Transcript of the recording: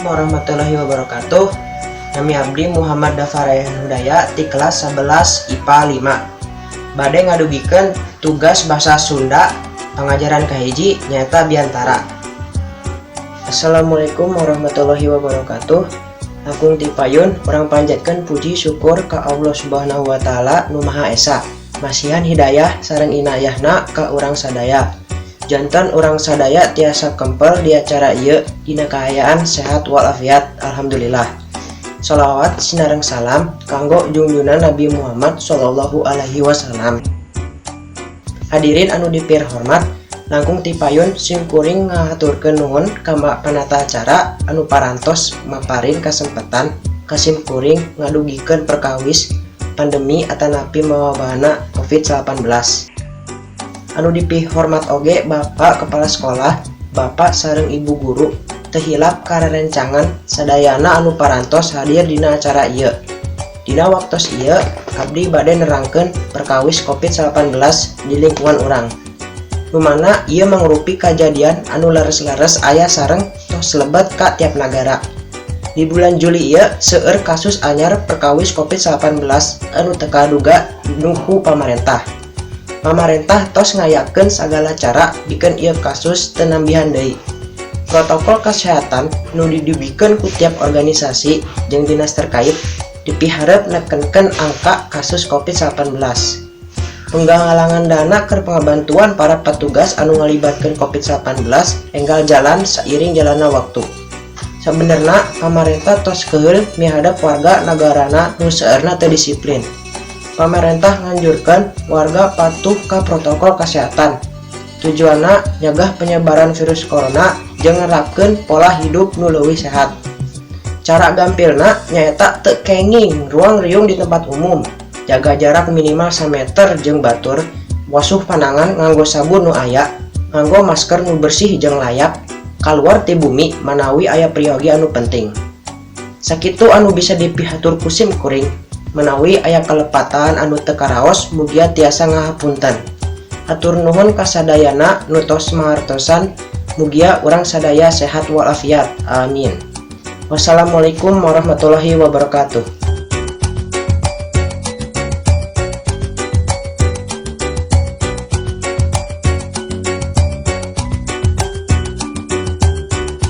warahmatullahi wabarakatuh. Nami abdi Muhammad Dafarayhan Hudaya di kelas 11 IPA 5. Bade ngadugikeun tugas bahasa Sunda pengajaran kahiji nyaeta biantara. Assalamualaikum warahmatullahi wabarakatuh. Akung ti payun urang panjatkeun puji syukur ka Allah Subhanahu wa taala nu Maha Esa. Masihan hidayah sareng inayahna ka urang sadaya. Janten urang sadaya tiasa kempel di acara ieu dina kaayaan sehat walafiat alhamdulillah. Sholawat sinareng salam kanggo junjungan Nabi Muhammad sallallahu alaihi wasallam. Hadirin anu dipir hormat, langkung ti payun sim kuring ngahaturkeun nuhun ka panata acara anu parantos maparin kasempatan ka sim kuring ngadugikeun perkawis pandemi atanapi mawabahna COVID-19. Anu dipih hormat oge Bapak Kepala Sekolah, Bapak sareng Ibu Guru, teu hilap karerencangan sadayana anu parantos hadir dina acara ieu. Dina waktos ieu abdi bade nerangkeun perkawis COVID-19 di lingkungan urang. Nu mana ieu mangrupi kajadian anu leres-leres aya sareng tos lebet ka tiap nagara. Di bulan Juli ieu seueur kasus anyar perkawis COVID-19 anu teu kaduga nuhu pamarentah. Pamarentah tos ngayakeun sagala cara bikeun ieu kasus teu nambihan deui. Protokol kesehatan nu didibikeun ku tiap organisasi jeung dinas terkait dipihareup nekenkeun angka kasus COVID-19. Penggalangan dana keur pangabantuan para petugas anu ngalibatkeun COVID-19 enggal jalan sairing jalanna waktu. Sabenerna pamarentah tos keul mihadap warga nagarana nu seueurna teu disiplin. Pemerintah nganjurkan warga patuh ke protokol kesehatan. Tujuanna nyegah penyebaran virus corona jeung nerapkeun pola hidup nu leuwih sehat. Cara gampilna nyaeta teu kenging ruang riung di tempat umum, jaga jarak minimal 1 meter jeung batur, wasuh panangan nganggo sabun nu aya, nganggo masker nu bersih jeung layak, kaluar ti bumi manawi aya priyogi anu penting. Sakitu anu bisa dipihatur ku sim kuring. Menawi aya kalepatan anu teu karaos mugia tiasa ngahapunten. Hatur nuhun kasadayana nu tos mangertosan mugia urang sadaya sehat walafiat. Amin. Wassalamualaikum warahmatullahi wabarakatuh.